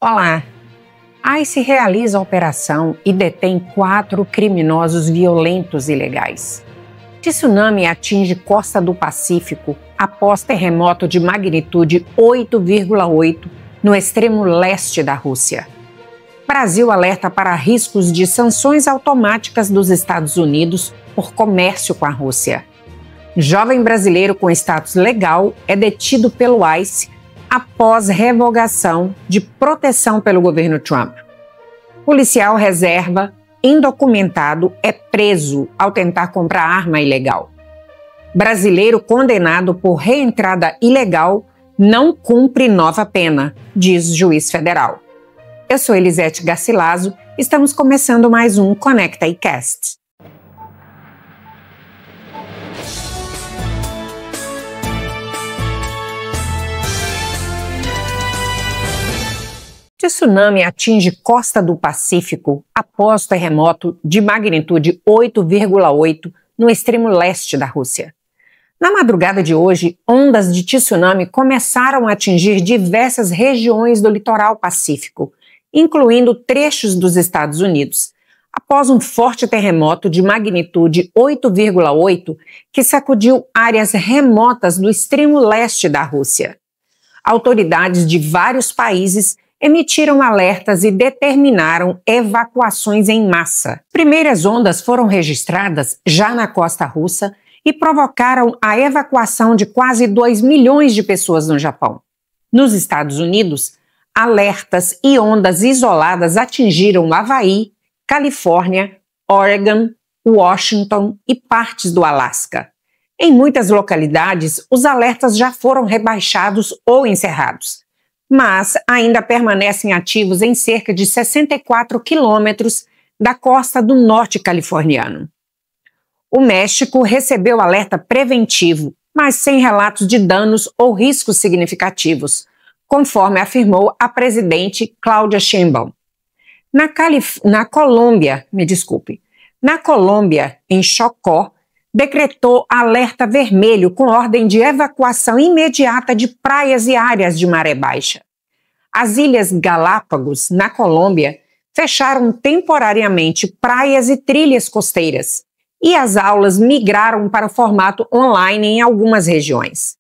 Olá! A ICE realiza a operação e detém 4 criminosos violentos ilegais. Tsunami atinge costa do Pacífico após terremoto de magnitude 8,8 no extremo leste da Rússia. Brasil alerta para riscos de sanções automáticas dos Estados Unidos por comércio com a Rússia. Jovem brasileiro com status legal é detido pelo ICE após revogação de proteção pelo governo Trump. Policial reserva indocumentado é preso ao tentar comprar arma ilegal. Brasileiro condenado por reentrada ilegal não cumpre nova pena, diz juiz federal. Eu sou Elisete Garcilaso, estamos começando mais um Conecta iCast. Tsunami atinge costa do Pacífico após terremoto de magnitude 8,8 no extremo leste da Rússia. Na madrugada de hoje, ondas de tsunami começaram a atingir diversas regiões do litoral pacífico, incluindo trechos dos Estados Unidos, após um forte terremoto de magnitude 8,8 que sacudiu áreas remotas do extremo leste da Rússia. Autoridades de vários países emitiram alertas e determinaram evacuações em massa. Primeiras ondas foram registradas já na costa russa e provocaram a evacuação de quase 2 milhões de pessoas no Japão. Nos Estados Unidos, alertas e ondas isoladas atingiram Havaí, Califórnia, Oregon, Washington e partes do Alasca. Em muitas localidades, os alertas já foram rebaixados ou encerrados, mas ainda permanecem ativos em cerca de 64 quilômetros da costa do norte californiano. O México recebeu alerta preventivo, mas sem relatos de danos ou riscos significativos, conforme afirmou a presidente Claudia Sheinbaum. Na Colômbia, em Chocó, decretou alerta vermelho com ordem de evacuação imediata de praias e áreas de maré baixa. As Ilhas Galápagos, na Colômbia, fecharam temporariamente praias e trilhas costeiras, e as aulas migraram para o formato online em algumas regiões.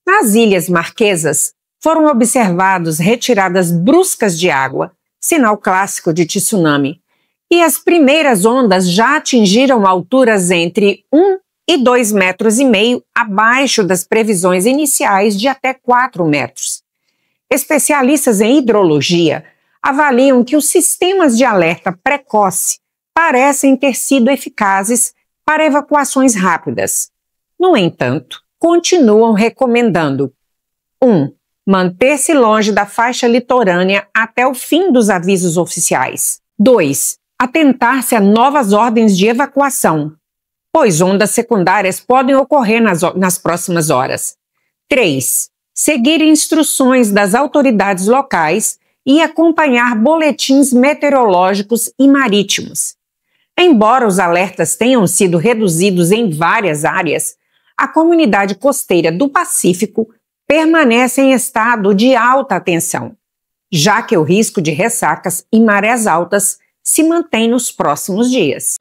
Nas Ilhas Marquesas, foram observados retiradas bruscas de água, sinal clássico de tsunami, e as primeiras ondas já atingiram alturas entre 1 e 2,5 metros abaixo das previsões iniciais de até 4 metros. Especialistas em hidrologia avaliam que os sistemas de alerta precoce parecem ter sido eficazes para evacuações rápidas. No entanto, continuam recomendando 1. Manter-se longe da faixa litorânea até o fim dos avisos oficiais. 2. Atentar-se a novas ordens de evacuação, pois ondas secundárias podem ocorrer nas próximas horas. 3. Seguir instruções das autoridades locais e acompanhar boletins meteorológicos e marítimos. Embora os alertas tenham sido reduzidos em várias áreas, a comunidade costeira do Pacífico permanece em estado de alta atenção, já que o risco de ressacas e marés altas se mantém nos próximos dias.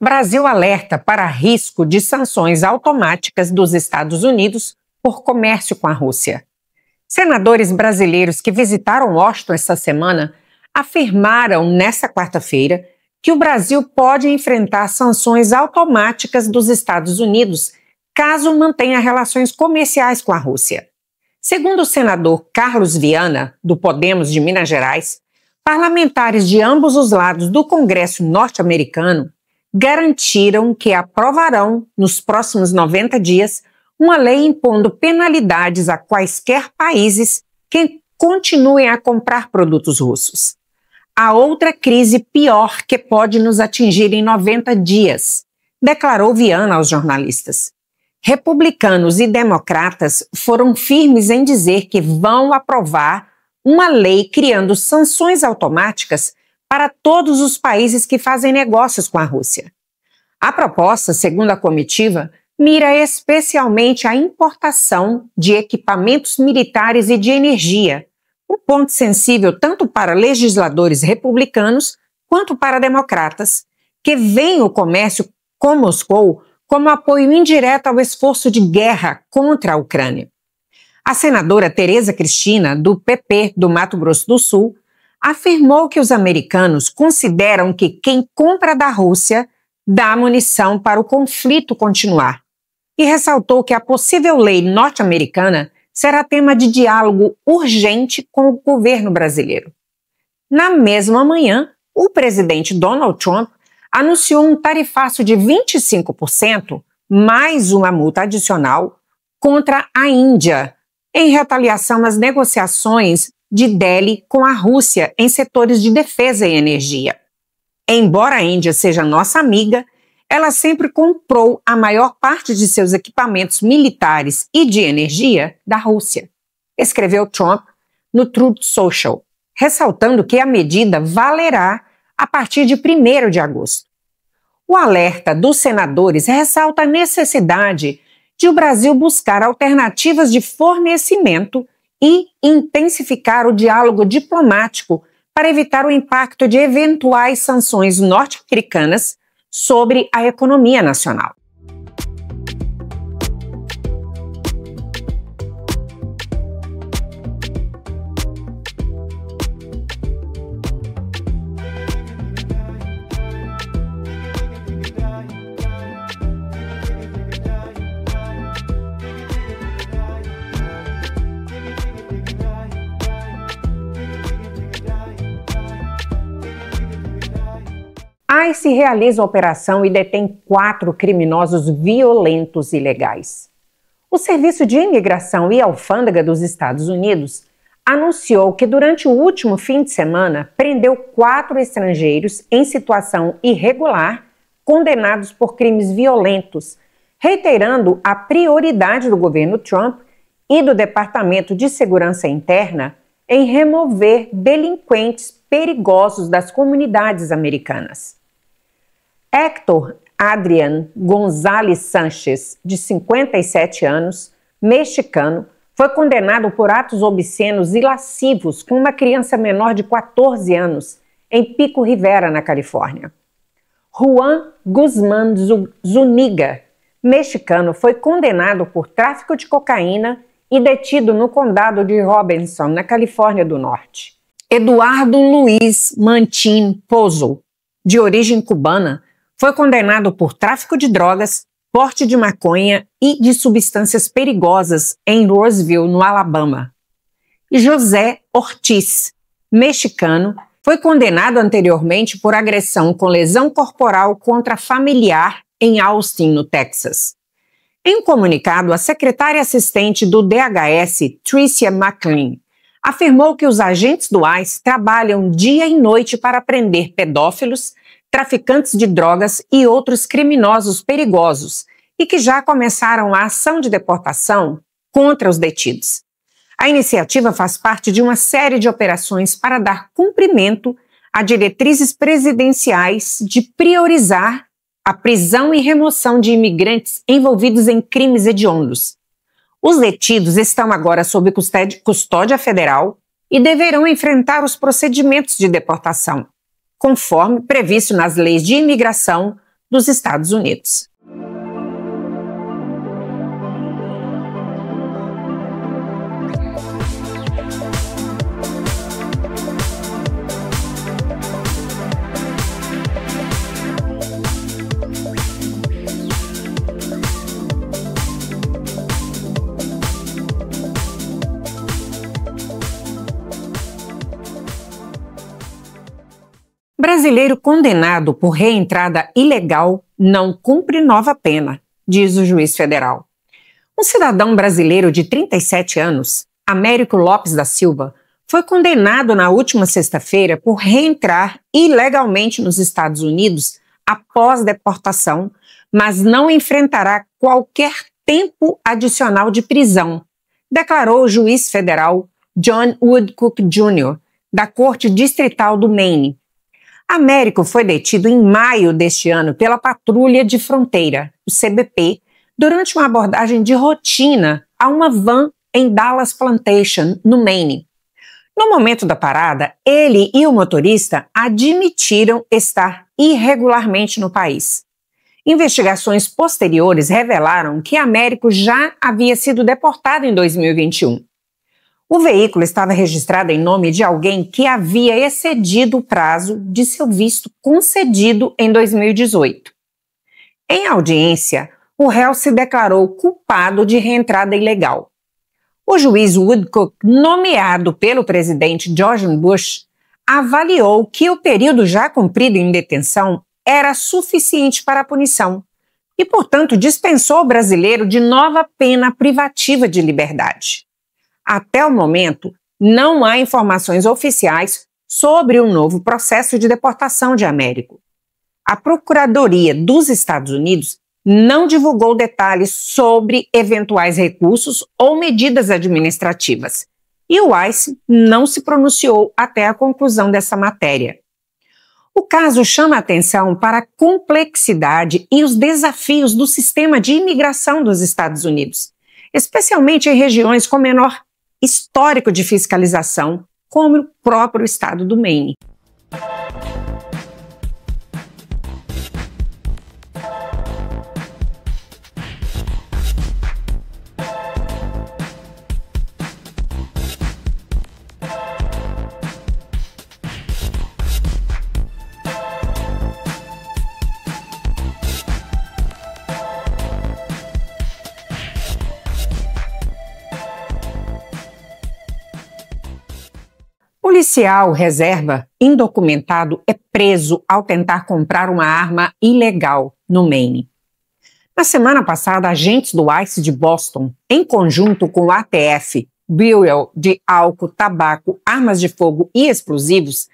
Brasil alerta para risco de sanções automáticas dos Estados Unidos por comércio com a Rússia. Senadores brasileiros que visitaram Washington esta semana afirmaram nesta quarta-feira que o Brasil pode enfrentar sanções automáticas dos Estados Unidos caso mantenha relações comerciais com a Rússia. Segundo o senador Carlos Viana, do Podemos de Minas Gerais, parlamentares de ambos os lados do Congresso norte-americano garantiram que aprovarão, nos próximos 90 dias, uma lei impondo penalidades a quaisquer países que continuem a comprar produtos russos. Há outra crise pior que pode nos atingir em 90 dias, declarou Viana aos jornalistas. Republicanos e democratas foram firmes em dizer que vão aprovar uma lei criando sanções automáticas para todos os países que fazem negócios com a Rússia. A proposta, segundo a comitiva, mira especialmente a importação de equipamentos militares e de energia, um ponto sensível tanto para legisladores republicanos quanto para democratas, que veem o comércio com Moscou como apoio indireto ao esforço de guerra contra a Ucrânia. A senadora Tereza Cristina, do PP do Mato Grosso do Sul, afirmou que os americanos consideram que quem compra da Rússia dá munição para o conflito continuar e ressaltou que a possível lei norte-americana será tema de diálogo urgente com o governo brasileiro. Na mesma manhã, o presidente Donald Trump anunciou um tarifaço de 25%, mais uma multa adicional, contra a Índia, em retaliação às negociações de Delhi com a Rússia em setores de defesa e energia. Embora a Índia seja nossa amiga, ela sempre comprou a maior parte de seus equipamentos militares e de energia da Rússia, escreveu Trump no Truth Social, ressaltando que a medida valerá a partir de 1º de agosto. O alerta dos senadores ressalta a necessidade de o Brasil buscar alternativas de fornecimento e intensificar o diálogo diplomático para evitar o impacto de eventuais sanções norte-americanas sobre a economia nacional. A ICE realiza a operação e detém 4 criminosos violentos ilegais. O Serviço de Imigração e Alfândega dos Estados Unidos anunciou que durante o último fim de semana prendeu 4 estrangeiros em situação irregular condenados por crimes violentos, reiterando a prioridade do governo Trump e do Departamento de Segurança Interna em remover delinquentes perigosos das comunidades americanas. Héctor Adrian González Sánchez, de 57 anos, mexicano, foi condenado por atos obscenos e lascivos com uma criança menor de 14 anos, em Pico Rivera, na Califórnia. Juan Guzmán Zuniga, mexicano, foi condenado por tráfico de cocaína e detido no condado de Robinson, na Califórnia do Norte. Eduardo Luiz Mantin Pozo, de origem cubana, foi condenado por tráfico de drogas, porte de maconha e de substâncias perigosas em Roseville, no Alabama. E José Ortiz, mexicano, foi condenado anteriormente por agressão com lesão corporal contra familiar em Austin, no Texas. Em um comunicado, a secretária assistente do DHS, Tricia McLean, afirmou que os agentes do ICE trabalham dia e noite para prender pedófilos, traficantes de drogas e outros criminosos perigosos e que já começaram a ação de deportação contra os detidos. A iniciativa faz parte de uma série de operações para dar cumprimento a diretrizes presidenciais de priorizar a prisão e remoção de imigrantes envolvidos em crimes hediondos. Os detidos estão agora sob custódia federal e deverão enfrentar os procedimentos de deportação, conforme previsto nas leis de imigração dos Estados Unidos. Brasileiro condenado por reentrada ilegal não cumpre nova pena, diz o juiz federal. Um cidadão brasileiro de 37 anos, Américo Lopes da Silva, foi condenado na última sexta-feira por reentrar ilegalmente nos Estados Unidos após deportação, mas não enfrentará qualquer tempo adicional de prisão, declarou o juiz federal John Woodcock Jr., da Corte Distrital do Maine. Américo foi detido em maio deste ano pela Patrulha de Fronteira, o CBP, durante uma abordagem de rotina a uma van em Dallas Plantation, no Maine. No momento da parada, ele e o motorista admitiram estar irregularmente no país. Investigações posteriores revelaram que Américo já havia sido deportado em 2021. O veículo estava registrado em nome de alguém que havia excedido o prazo de seu visto concedido em 2018. Em audiência, o réu se declarou culpado de reentrada ilegal. O juiz Woodcock, nomeado pelo presidente George Bush, avaliou que o período já cumprido em detenção era suficiente para a punição e, portanto, dispensou o brasileiro de nova pena privativa de liberdade. Até o momento, não há informações oficiais sobre o novo processo de deportação de Américo. A Procuradoria dos Estados Unidos não divulgou detalhes sobre eventuais recursos ou medidas administrativas, e o ICE não se pronunciou até a conclusão dessa matéria. O caso chama atenção para a complexidade e os desafios do sistema de imigração dos Estados Unidos, especialmente em regiões com menor histórico de fiscalização, como o próprio estado do Maine. Policial reserva indocumentado é preso ao tentar comprar uma arma ilegal no Maine. Na semana passada, agentes do ICE de Boston, em conjunto com o ATF, Bureau de Álcool, Tabaco, Armas de Fogo e Explosivos,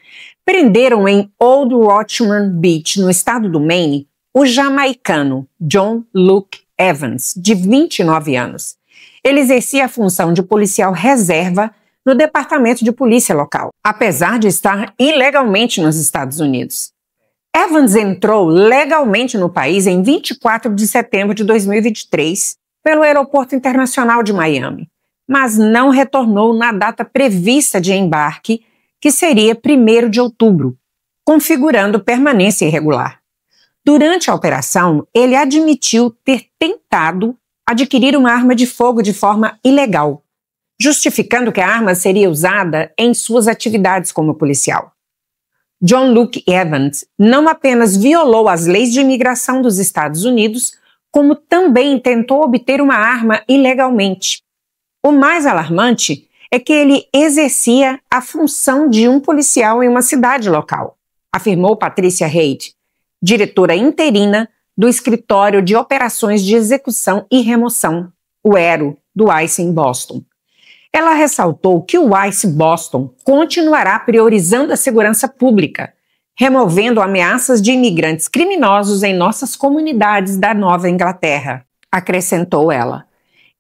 prenderam em Old Rochmore Beach, no estado do Maine, o jamaicano John Luke Evans, de 29 anos. Ele exercia a função de policial reserva no Departamento de Polícia local, apesar de estar ilegalmente nos Estados Unidos. Evans entrou legalmente no país em 24 de setembro de 2023 pelo Aeroporto Internacional de Miami, mas não retornou na data prevista de embarque, que seria 1º de outubro, configurando permanência irregular. Durante a operação, ele admitiu ter tentado adquirir uma arma de fogo de forma ilegal, justificando que a arma seria usada em suas atividades como policial. John Luke Evans não apenas violou as leis de imigração dos Estados Unidos, como também tentou obter uma arma ilegalmente. O mais alarmante é que ele exercia a função de um policial em uma cidade local, afirmou Patricia Reid, diretora interina do Escritório de Operações de Execução e Remoção, o ERO, do ICE em Boston. Ela ressaltou que o ICE Boston continuará priorizando a segurança pública, removendo ameaças de imigrantes criminosos em nossas comunidades da Nova Inglaterra, acrescentou ela.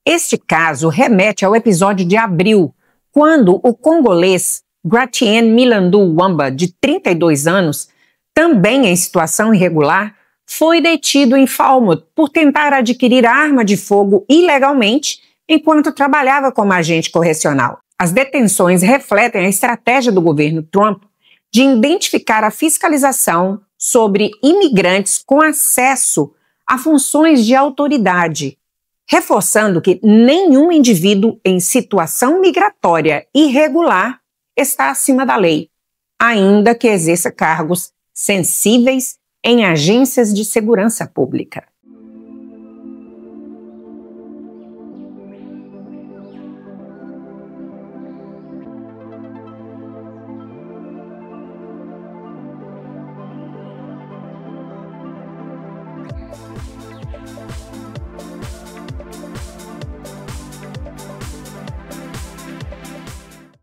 Este caso remete ao episódio de abril, quando o congolês Gratien Milandu Wamba, de 32 anos, também em situação irregular, foi detido em Falmouth por tentar adquirir arma de fogo ilegalmente enquanto trabalhava como agente correcional. As detenções refletem a estratégia do governo Trump de identificar a fiscalização sobre imigrantes com acesso a funções de autoridade, reforçando que nenhum indivíduo em situação migratória irregular está acima da lei, ainda que exerça cargos sensíveis em agências de segurança pública.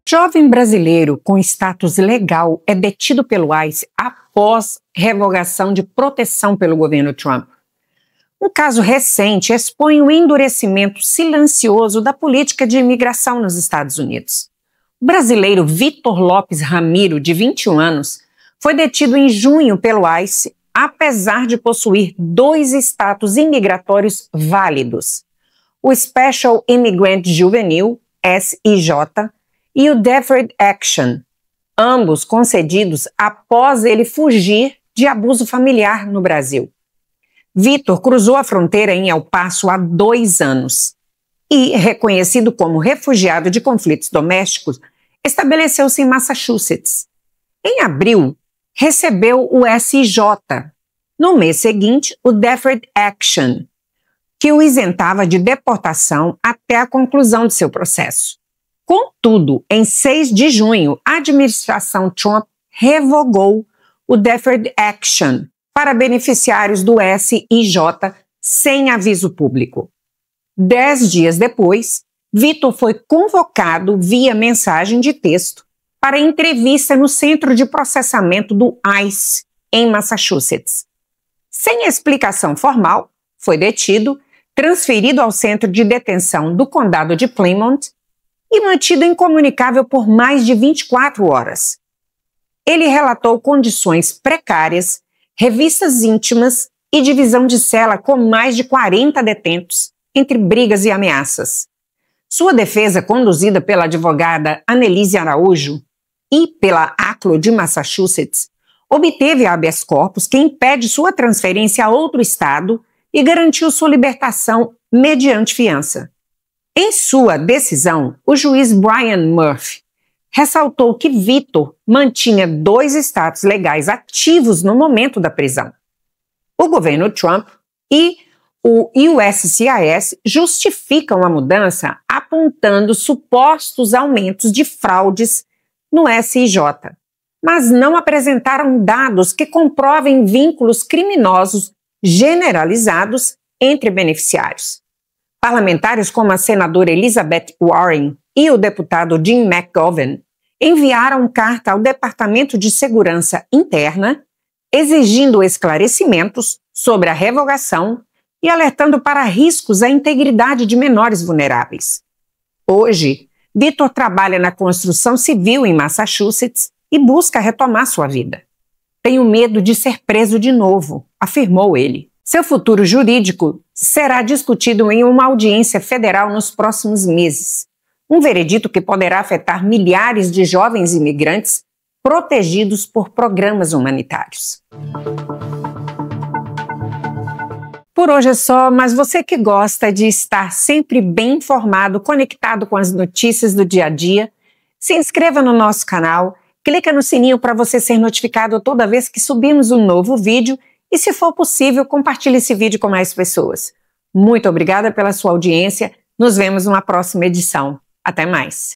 Jovem brasileiro com status legal é detido pelo ICE após revogação de proteção pelo governo Trump. Um caso recente expõe o endurecimento silencioso da política de imigração nos Estados Unidos. O brasileiro Vitor Lopes Ramiro, de 21 anos, foi detido em junho pelo ICE, apesar de possuir 2 status imigratórios válidos: o Special Immigrant Juvenile, SIJ, e o Deferred Action, ambos concedidos após ele fugir de abuso familiar no Brasil. Vitor cruzou a fronteira em El Paso há 2 anos e, reconhecido como refugiado de conflitos domésticos, estabeleceu-se em Massachusetts. Em abril, recebeu o SIJ. No mês seguinte, o Deferred Action, que o isentava de deportação até a conclusão de seu processo. Contudo, em 6 de junho, a administração Trump revogou o Deferred Action para beneficiários do SIJ sem aviso público. 10 dias depois, Vitor foi convocado via mensagem de texto para entrevista no Centro de Processamento do ICE, em Massachusetts. Sem explicação formal, foi detido, transferido ao Centro de Detenção do Condado de Plymouth e mantido incomunicável por mais de 24 horas. Ele relatou condições precárias, revistas íntimas e divisão de cela com mais de 40 detentos, entre brigas e ameaças. Sua defesa, conduzida pela advogada Annelise Araújo e pela ACLU de Massachusetts, obteve habeas corpus que impede sua transferência a outro estado e garantiu sua libertação mediante fiança. Em sua decisão, o juiz Brian Murphy ressaltou que Vitor mantinha 2 status legais ativos no momento da prisão. O governo Trump e o USCIS justificam a mudança apontando supostos aumentos de fraudes no SIJ, mas não apresentaram dados que comprovem vínculos criminosos generalizados entre beneficiários. Parlamentares como a senadora Elizabeth Warren e o deputado Jim McGovern enviaram carta ao Departamento de Segurança Interna exigindo esclarecimentos sobre a revogação e alertando para riscos à integridade de menores vulneráveis. Hoje, Vitor trabalha na construção civil em Massachusetts e busca retomar sua vida. Tenho medo de ser preso de novo, afirmou ele. Seu futuro jurídico será discutido em uma audiência federal nos próximos meses. Um veredito que poderá afetar milhares de jovens imigrantes protegidos por programas humanitários. Por hoje é só, mas você que gosta de estar sempre bem informado, conectado com as notícias do dia a dia, se inscreva no nosso canal, clica no sininho para você ser notificado toda vez que subirmos um novo vídeo e, se for possível, compartilhe esse vídeo com mais pessoas. Muito obrigada pela sua audiência, nos vemos numa próxima edição. Até mais!